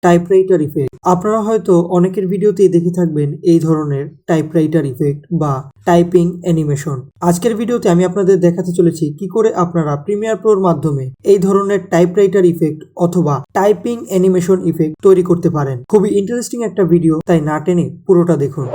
Typewriter effect. আপনারা হয়তো অনেকের ভিডিওতেই দেখে থাকবেন এই ধরনের টাইপরাইটার ইফেক্ট বা টাইপিং অ্যানিমেশন। আজকের ভিডিওতে আমি আপনাদের দেখাতে চলেছি কি করে আপনারা প্রিমিয়ার প্রোর মাধ্যমে এই ধরনের টাইপরাইটার ইফেক্ট অথবা টাইপিং অ্যানিমেশন ইফেক্ট তৈরি করতে পারেন। খুবই ইন্টারেস্টিং একটা ভিডিও, তাই না টেনে পুরোটা দেখুন।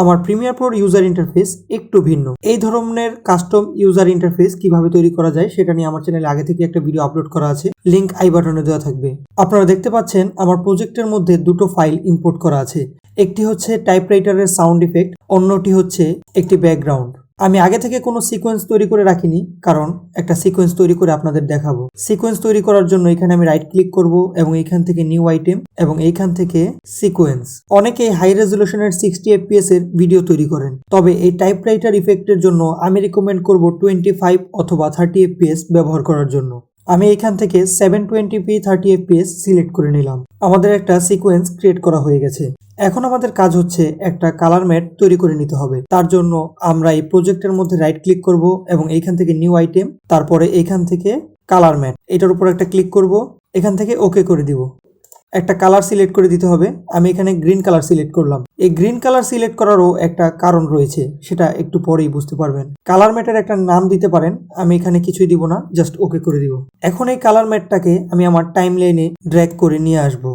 আমার প্রিমিয়ার প্রোর ইউজার ইন্টারফেস একটু ভিন্ন। এই ধরনের কাস্টম ইউজার ইন্টারফেস কিভাবে তৈরি করা যায় সেটা নিয়ে আমার চ্যানেলে আগে থেকে একটা ভিডিও আপলোড করা আছে, লিংক আই বাটনে দেওয়া থাকবে। আপনারা দেখতে পাচ্ছেন আমার প্রজেক্টের মধ্যে দুটো ফাইল ইম্পোর্ট করা আছে। একটি হচ্ছে টাইপরাইটারের সাউন্ড ইফেক্ট, অন্যটি হচ্ছে একটি ব্যাকগ্রাউন্ড। আমি আগে থেকে কোনো সিকোয়েন্স তৈরি করে রাখিনি, কারণ একটা সিকোয়েন্স তৈরি করে আপনাদের দেখাবো। সিকোয়েন্স তৈরি করার জন্য এখানে আমি রাইট ক্লিক করব এবং এইখান থেকে নিউ আইটেম এবং এইখান থেকে সিকোয়েন্স। অনেকে হাই রেজলিউশনের 60 fps এর ভিডিও তৈরি করেন, তবে এই টাইপরাইটার ইফেক্টের জন্য আমি রিকমেন্ড করব 25 অথবা 30 fps ব্যবহার করার জন্য। আমি এখান থেকে 720p 30 fps সিলেক্ট করে নিলাম। আমাদের একটা সিকোয়েন্স ক্রিয়েট করা হয়ে গেছে। এখন আমাদের কাজ হচ্ছে একটা কালার ম্যাট তৈরি করে নিতে হবে। তার জন্য আমরা এই প্রজেক্টের মধ্যে রাইট ক্লিক করব এবং এইখান থেকে নিউ আইটেম, তারপরে এইখান থেকে কালার ম্যাট, এটার উপর একটা ক্লিক করব, এখান থেকে ওকে করে দিব। একটা কালার সিলেক্ট করে দিতে হবে। আমি এখানে গ্রিন কালার সিলেক্ট করলাম। এই গ্রিন কালার সিলেক্ট করারও একটা কারণ রয়েছে, সেটা একটু পরেই বুঝতে পারবেন। কালার ম্যাটের একটা নাম দিতে পারেন, আমি এখানে কিছুই দিব না, জাস্ট ওকে করে দিব। এখন এই কালার ম্যাটটাকে আমি আমার টাইম লাইনে ড্র্যাগ করে নিয়ে আসব।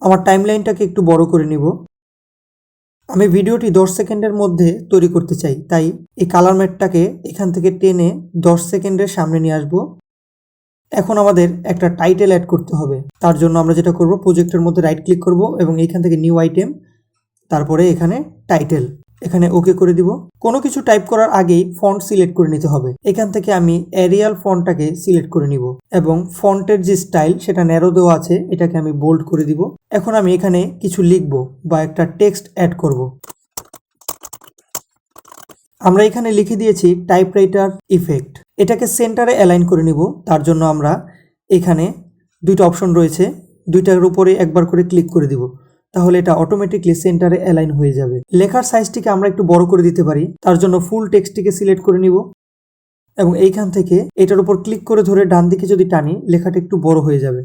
আমার টাইম লাইনটাকে একটু বড় করে নিব। আমি ভিডিওটি 10 সেকেন্ডের মধ্যে তৈরি করতে চাই, তাই এই কালার ম্যাটটাকে এখান থেকে টেনে 10 সেকেন্ডের সামনে নিয়ে আসব। এখন আমাদের একটা টাইটেল অ্যাড করতে হবে। তার জন্য আমরা যেটা করব, প্রজেক্টের মধ্যে রাইট ক্লিক করব এবং এইখান থেকে নিউ আইটেম, তারপরে এখানে টাইটেল, এখানে ওকে করে দিব। কোনো কিছু টাইপ করার আগেই ফন্ট সিলেক্ট করে নিতে হবে। এখান থেকে আমি এরিয়াল ফন্টটাকে সিলেক্ট করে নিব এবং ফন্টের যে স্টাইল সেটা ন্যারো দেওয়া আছে, এটাকে আমি বোল্ড করে দিব। এখন আমি এখানে কিছু লিখব বা একটা টেক্সট অ্যাড করব। আমরা এখানে লিখে দিয়েছি টাইপরাইটার ইফেক্ট। এটাকে সেন্টারে অ্যালাইন করে নিব। তার জন্য আমরা এখানে দুইটা অপশন রয়েছে, দুইটার উপরে একবার করে ক্লিক করে দিব, তাহলে এটা অটোমেটিকলি সেন্টারে অ্যালাইন হয়ে যাবে। লেখার সাইজটিকে আমরা একটু বড় করে দিতে পারি। তার জন্য ফুল টেক্সটটিকে সিলেক্ট করে নিব এবং এইখান থেকে এটার উপর ক্লিক করে ধরে ডান দিকে যদি টানি, লেখাটা একটু বড় হয়ে যাবে।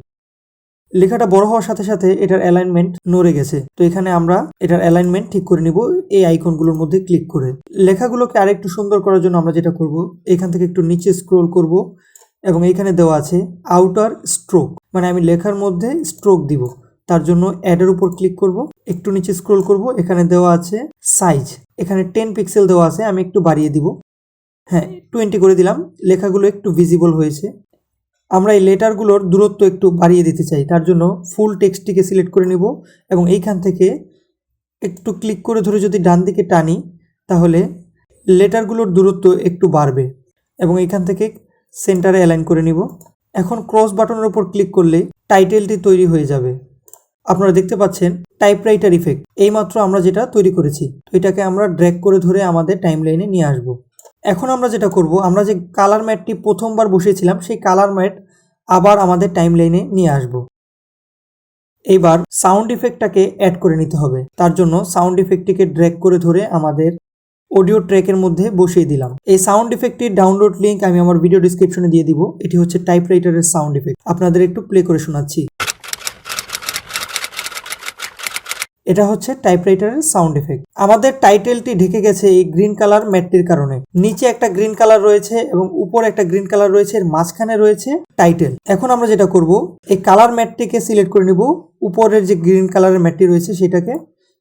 লেখাটা বড় হওয়ার সাথে সাথে এটার অ্যালাইনমেন্ট নড়ে গেছে, তো এখানে আমরা এটার অ্যালাইনমেন্ট ঠিক করে নিব এই আইকনগুলোর মধ্যে ক্লিক করে। লেখাগুলোকে আরেকটু সুন্দর করার জন্য আমরা যেটা করব, এখান থেকে একটু নিচে স্ক্রোল করব এবং এইখানে দেওয়া আছে আউটার স্ট্রোক, মানে আমি লেখার মধ্যে স্ট্রোক দিব। তার জন্য অ্যাডের উপর ক্লিক করব, একটু নিচে স্ক্রোল করব, এখানে দেওয়া আছে সাইজ, এখানে 10 পিক্সেল দেওয়া আছে, আমি একটু বাড়িয়ে দিব। হ্যাঁ, 20 করে দিলাম। লেখাগুলো একটু ভিজিবল হয়েছে। আমরা এই লেটারগুলোর দূরত্ব একটু বাড়িয়ে দিতে চাই, তার জন্য ফুল টেক্সটটিকে সিলেক্ট করে নিব এবং এইখান থেকে একটু ক্লিক করে ধরে যদি ডান দিকে টানি, তাহলে লেটারগুলোর দূরত্ব একটু বাড়বে এবং এইখান থেকে সেন্টারে অ্যালাইন করে নিব। এখন ক্রস বাটনের উপর ক্লিক করলে টাইটেলটি তৈরি হয়ে যাবে। আপনারা দেখতে পাচ্ছেন টাইপরাইটার ইফেক্ট, এইমাত্র আমরা যেটা তৈরি করেছি। তো এটাকে আমরা ড্র্যাগ করে ধরে আমাদের টাইমলাইনে নিয়ে আসব। এখন আমরা যেটা করব, আমরা যে কালার ম্যাটটি প্রথমবার বসিয়েছিলাম সেই কালার ম্যাট আবার আমাদের টাইমলাইনে নিয়ে আসব। এইবার সাউন্ড ইফেক্টটাকে অ্যাড করে নিতে হবে। তার জন্য সাউন্ড ইফেক্টটিকে ড্র্যাগ করে ধরে আমাদের অডিও ট্র্যাকের মধ্যে বসিয়ে দিলাম। এই সাউন্ড ইফেক্টটির ডাউনলোড লিঙ্ক আমি আমার ভিডিও ডিসক্রিপশনে দিয়ে দিব। এটি হচ্ছে টাইপরাইটারের সাউন্ড ইফেক্ট। আপনাদের একটু প্লে করে শোনাচ্ছি। এটা হচ্ছে টাইপরাইটারের সাউন্ড ইফেক্ট। আমাদের টাইটেলটি ঢেকে গেছে এই গ্রিন কালার ম্যাটটির কারণে। নিচে একটা গ্রিন কালার রয়েছে এবং উপরে একটা গ্রিন কালার রয়েছে, এর মাঝখানে রয়েছে টাইটেল। এখন আমরা যেটা করব, এই কালার ম্যাটটিকে সিলেক্ট করে নিব। উপরের যে গ্রিন কালারের ম্যাটটি রয়েছে সেটাকে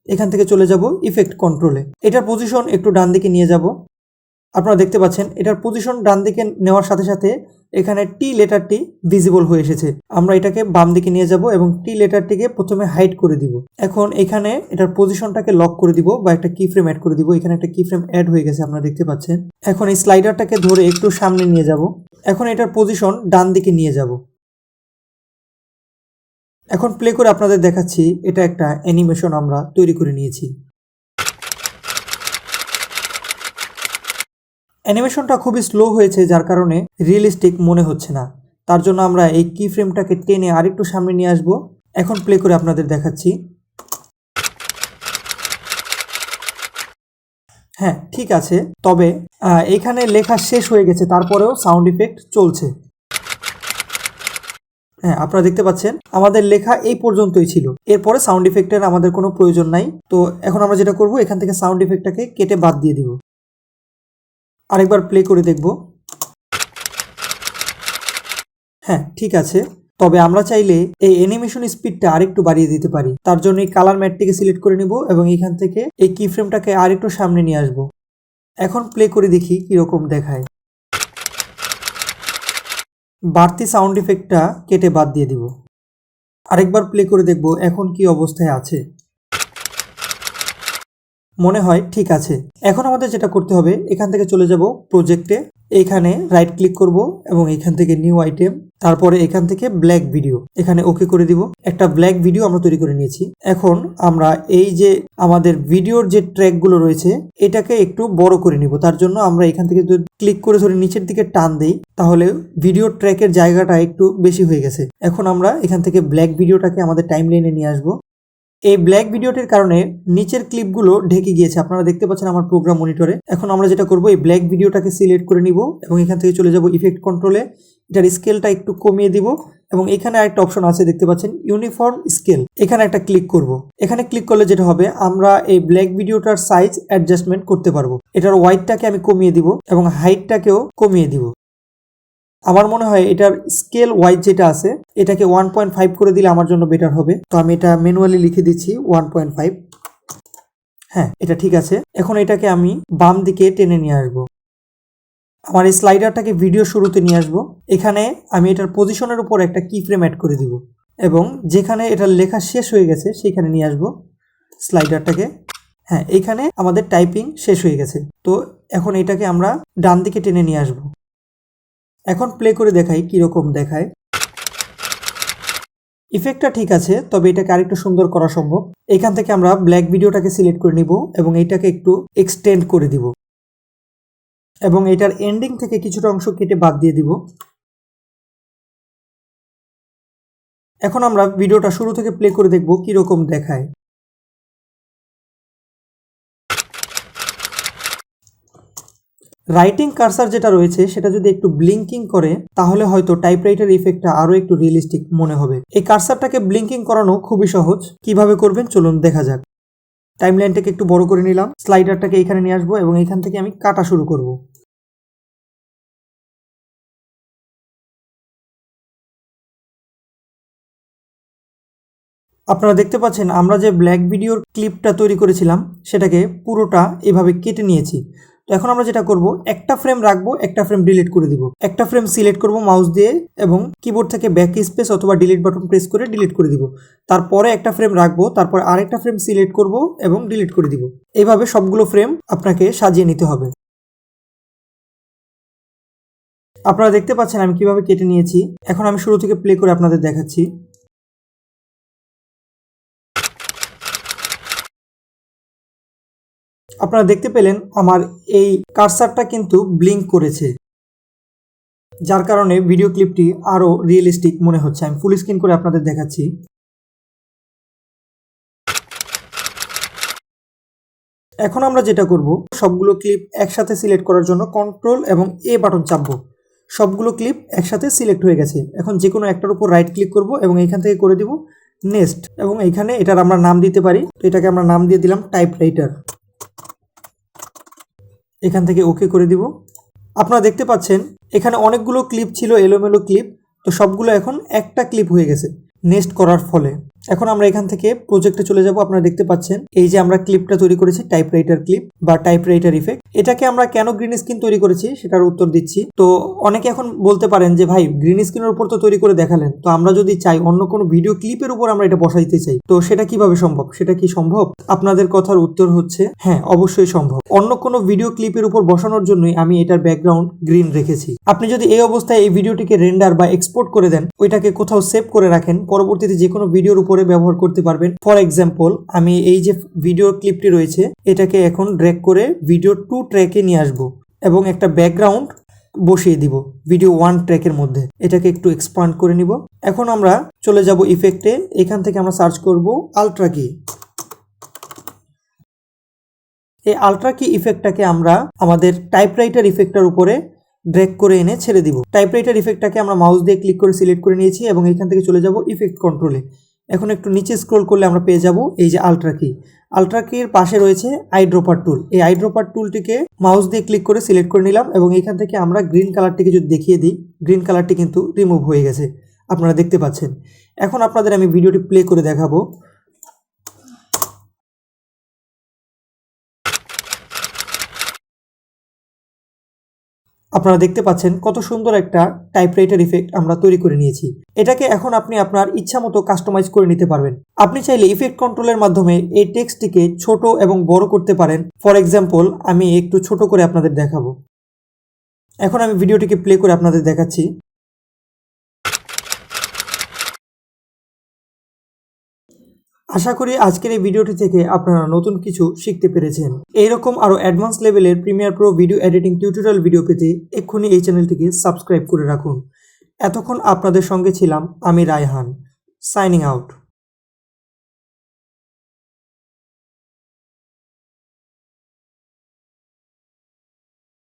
এখান থেকে চলে যাব ইফেক্ট কন্ট্রোলে। এটার পজিশন একটু ডান দিকে নিয়ে যাব। আপনারা দেখতে পাচ্ছেন এটার পজিশন ডান দিকে নেওয়ার সাথে সাথে এখানে টি লেটারটি ভিজিবল হয়ে এসেছে। আমরা এটাকে বাম দিকে নিয়ে যাব এবং টি লেটারটিকে প্রথমে হাইড করে দিব। এখন এখানে এটার পজিশনটাকে লক করে দিব বা একটা কি ফ্রেম অ্যাড করে দিব। এখানে একটা কি ফ্রেম অ্যাড হয়ে গেছে, আপনারা দেখতে পাচ্ছেন। এখন এই স্লাইডারটাকে ধরে একটু সামনে নিয়ে যাব। এখন এটার পজিশন ডান দিকে নিয়ে যাব। এখন প্লে করে আপনাদের দেখাচ্ছি এটা একটা অ্যানিমেশন আমরা তৈরি করে নিয়েছি। অ্যানিমেশনটা খুবই স্লো হয়েছে, যার কারণে রিয়েলিস্টিক মনে হচ্ছে না। তার জন্য আমরা এই কি ফ্রেমটাকে টেনে আরেকটু সামনে নিয়ে আসব। এখন প্লে করে আপনাদের দেখাচ্ছি। হ্যাঁ, ঠিক আছে, তবে এখানে লেখা শেষ হয়ে গেছে, তারপরেও সাউন্ড ইফেক্ট চলছে। হ্যাঁ, আপনারা দেখতে পাচ্ছেন আমাদের লেখা এই পর্যন্তই ছিল। এরপরে সাউন্ড ইফেক্টের আমাদের কোনো প্রয়োজন নাই। তো এখন আমরা যেটা করব, এখান থেকে সাউন্ড ইফেক্টটাকে কেটে বাদ দিয়ে দিব। আরেকবার প্লে করে দেখব। হ্যাঁ, ঠিক আছে। তবে আমরা চাইলে এই অ্যানিমেশন স্পিডটা আরেকটু বাড়িয়ে দিতে পারি। তার জন্য এই কালার ম্যাটটিকে সিলেক্ট করে নিব এবং এখান থেকে এই কি ফ্রেমটাকে আরেকটু সামনে নিয়ে আসব। এখন প্লে করে দেখি কিরকম দেখায়। বাড়তি সাউন্ড ইফেক্টটা কেটে বাদ দিয়ে দিব। আরেকবার প্লে করে দেখব এখন কি অবস্থায় আছে। মনে হয় ঠিক আছে। এখন আমাদের যেটা করতে হবে, এখান থেকে চলে যাব প্রজেক্টে, এখানে রাইট ক্লিক করব এবং এখান থেকে নিউ আইটেম, তারপরে এখান থেকে ব্ল্যাক ভিডিও, এখানে ওকে করে দিব। একটা ব্ল্যাক ভিডিও আমরা তৈরি করে নিয়েছি। এখন আমরা এই যে আমাদের ভিডিওর যে ট্র্যাকগুলো রয়েছে এটাকে একটু বড় করে নিব। তার জন্য আমরা এখান থেকে যদি ক্লিক করে ধরে নিচের দিকে টান দেই তাহলে ভিডিওর ট্র্যাকের জায়গাটা একটু বেশি হয়ে গেছে। এখন আমরা এখান থেকে ব্ল্যাক ভিডিওটাকে আমাদের টাইমলাইনে নিয়ে আসবো। এই ব্ল্যাক ভিডিওটির কারণে নিচের ক্লিপগুলো ঢেকে গিয়েছে, আপনারা দেখতে পাচ্ছেন আমার প্রোগ্রাম মনিটরে। এখন আমরা যেটা করব, এই ব্ল্যাক ভিডিওটাকে সিলেক্ট করে নিব এবং এখান থেকে চলে যাব ইফেক্ট কন্ট্রোলে, এটার স্কেলটা একটু কমিয়ে দিব এবং এখানে আরেকটা অপশন আছে দেখতে পাচ্ছেন ইউনিফর্ম স্কেল, এখানে একটা ক্লিক করব। এখানে ক্লিক করলে যেটা হবে, আমরা এই ব্ল্যাক ভিডিওটার সাইজ অ্যাডজাস্টমেন্ট করতে পারবো। এটার ওয়াইডটাকে আমি কমিয়ে দিব এবং হাইটটাকেও কমিয়ে দিব। আমার মনে হয় এটার স্কেল ওয়াইজ যেটা আছে এটাকে 1.5 করে দিলে আমার জন্য বেটার হবে। তো আমি এটা ম্যানুয়ালি লিখে দিচ্ছি 1.5। হ্যাঁ, এটা ঠিক আছে। এখন এটাকে আমি বাম দিকে টেনে নিয়ে আসব। আমার এই স্লাইডারটাকে ভিডিও শুরুতে নিয়ে আসব। এখানে আমি এটার পজিশনের উপর একটা কি ফ্রেম অ্যাড করে দিব এবং যেখানে এটার লেখা শেষ হয়ে গেছে সেখানে নিয়ে আসব স্লাইডারটাকে। হ্যাঁ, এইখানে আমাদের টাইপিং শেষ হয়ে গেছে। তো এখন এটাকে আমরা ডান দিকে টেনে নিয়ে আসব। এখন প্লে করে দেখাই কিরকম দেখায়। ইফেক্টটা ঠিক আছে, তবে এটাকে আরেকটু সুন্দর করা সম্ভব। এখান থেকে আমরা ব্ল্যাক ভিডিওটাকে সিলেক্ট করে নিব এবং এইটাকে একটু এক্সটেন্ড করে দিব এবং এটার এন্ডিং থেকে কিছুটা অংশ কেটে বাদ দিয়ে দিব। এখন আমরা ভিডিওটা শুরু থেকে প্লে করে দেখব কিরকম দেখায়। রাইটিং কার্সার যেটা রয়েছে সেটা যদি একটু ব্লিঙ্কিং করে তাহলে হয়তো টাইপরাইটার ইফেক্টটা আরো একটু রিয়েলিস্টিক মনে হবে। এই কার্সারটাকে ব্লিঙ্কিং করানো খুবই সহজ। কিভাবে করবেন চলুন দেখা যাক। টাইমলাইনটাকে একটু বড় করে নিলাম, স্লাইডারটাকে এখানে নিয়ে আসবো এবং এখান থেকে আমি কাটা শুরু করব। আপনারা দেখতে পাচ্ছেন আমরা যে ব্ল্যাক ভিডিওর ক্লিপটা তৈরি করেছিলাম সেটাকে পুরোটা এভাবে কেটে নিয়েছি। তো এখন আমরা যেটা করব, একটা ফ্রেম রাখবো, একটা ফ্রেম ডিলিট করে দিব। একটা ফ্রেম সিলেক্ট করব মাউস দিয়ে এবং কিবোর্ড থেকে ব্যাক স্পেস অথবা ডিলিট বাটন প্রেস করে ডিলিট করে দিব। তারপরে একটা ফ্রেম রাখবো, তারপর আরেকটা ফ্রেম সিলেক্ট করব এবং ডিলিট করে দিব। এইভাবে সবগুলো ফ্রেম আপনাকে সাজিয়ে নিতে হবে। আপনারা দেখতে পাচ্ছেন আমি কিভাবে কেটে নিয়েছি। এখন আমি শুরু থেকে প্লে করে আপনাদের দেখাচ্ছি। আপনারা দেখতে পেলেন আমার এই কার্সারটা কিন্তু ব্লিঙ্ক করেছে, যার কারণে ভিডিও ক্লিপটি আরো রিয়েলিস্টিক মনে হচ্ছে। আমি ফুল স্ক্রিন করে আপনাদের দেখাচ্ছি। এখন আমরা যেটা করব, সবগুলো ক্লিপ একসাথে সিলেক্ট করার জন্য কন্ট্রোল এবং এ বাটন চাপবো। সবগুলো ক্লিপ একসাথে সিলেক্ট হয়ে গেছে। এখন যে কোনো একটার উপর রাইট ক্লিক করব এবং এখান থেকে করে দিব নেক্সট এবং এখানে এটার আমরা নাম দিতে পারি। তো এটাকে আমরা নাম দিয়ে দিলাম টাইপরাইটার। এখান থেকে ওকে করে দিব। আপনারা দেখতে পাচ্ছেন এখানে অনেকগুলো ক্লিপ ছিল, এলোমেলো ক্লিপ, তো সবগুলো এখন একটা ক্লিপ হয়ে গেছে নেক্সট করার ফলে। এখন আমরা এখান থেকে প্রজেক্টে চলে যাব। আপনারা দেখতে পাচ্ছেন এই যে আমরা ক্লিপটা তৈরি করেছি টাইপরাইটার ক্লিপ বা টাইপরাইটার ইফেক্ট। এটাকে আমরা কেন গ্রিন স্ক্রিন তৈরি করেছি সেটার উত্তর দিচ্ছি। তো অনেকে এখন বলতে পারেন যে ভাই গ্রিন স্ক্রিনের উপর তো তৈরি করে দেখালেন, তো আমরা যদি চাই অন্য কোনো ভিডিও ক্লিপের উপর আমরা এটা বসাইতে চাই, তো সেটা কিভাবে সম্ভব? সেটা কি সম্ভব? আপনাদের কথার উত্তর হচ্ছে হ্যাঁ, অবশ্যই সম্ভব। অন্য কোনো ভিডিও ক্লিপের উপর বসানোর জন্যই আমি এটার ব্যাকগ্রাউন্ড গ্রিন রেখেছি। আপনি যদি এই অবস্থায় এই ভিডিওটিকে রেন্ডার বা এক্সপোর্ট করে দেন, ওইটাকে কোথাও সেভ করে রাখেন, পরবর্তীতে যে কোনো ভিডিওর উপরে ব্যবহার করতে পারবেন। ফর এক্সাম্পল, আমি এই যে ভিডিও ক্লিপটি রয়েছে এটাকে এখন ড্র্যাগ করে ভিডিও 2 ট্র্যাকে নিয়ে আসবো এবং একটা ব্যাকগ্রাউন্ড বসিয়ে দিব ভিডিও 1 ট্র্যাকের মধ্যে। এটাকে একটু এক্সপান্ড করে নিব। এখন আমরা চলে যাব ইফেক্টে। এখান থেকে আমরা সার্চ করব আলট্রা কি। এই আলট্রা কি ইফেক্টটাকে আমরা আমাদের টাইপরাইটার ইফেক্টটার উপরে ড্র্যাগ করে এনে ছেড়ে দিব। টাইপরাইটার ইফেক্টটাকে আমরা মাউস দিয়ে ক্লিক করে সিলেক্ট করে নিয়েছি এবং এখান থেকে চলে যাব ইফেক্ট কন্ট্রোলে। এখন একটু নিচে স্ক্রল করলে আমরা পেয়ে যাব এই যে আল্ট্রা কি। আল্ট্রা কির পাশে রয়েছে আইড্রপার টুল। এই আইড্রপার টুলটিকে মাউস দিয়ে ক্লিক করে সিলেক্ট করে নিলাম এবং এখান থেকে আমরা গ্রিন কালারটিকে যদি দেখিয়ে দিই, গ্রিন কালারটি কিন্তু রিমুভ হয়ে গেছে, আপনারা দেখতে পাচ্ছেন। এখন আপনাদের আমি ভিডিওটি প্লে করে দেখাবো। আপনারা দেখতে পাচ্ছেন কত সুন্দর একটা টাইপরাইটার ইফেক্ট আমরা তৈরি করে নিয়েছি। এটাকে এখন আপনি আপনার ইচ্ছা মতো কাস্টমাইজ করে নিতে পারবেন। আপনি চাইলে ইফেক্ট কন্ট্রোলের মাধ্যমে এই টেক্সটটিকে ছোট এবং বড় করতে পারেন। ফর এক্সাম্পল আমি একটু ছোট করে আপনাদের দেখাবো। এখন আমি ভিডিওটিকে প্লে করে আপনাদের দেখাচ্ছি। আশা করি আজকের এই ভিডিওটি থেকে আপনারা নতুন কিছু শিখতে পেরেছেন। এইরকম আরও অ্যাডভান্স লেভেলের Premiere Pro video editing tutorial video পেতে এক্ষুনি এই চ্যানেলটিকে সাবস্ক্রাইব করে রাখুন। এতক্ষণ আপনাদের সঙ্গে ছিলাম আমি রায়হান, সাইনিং আউট।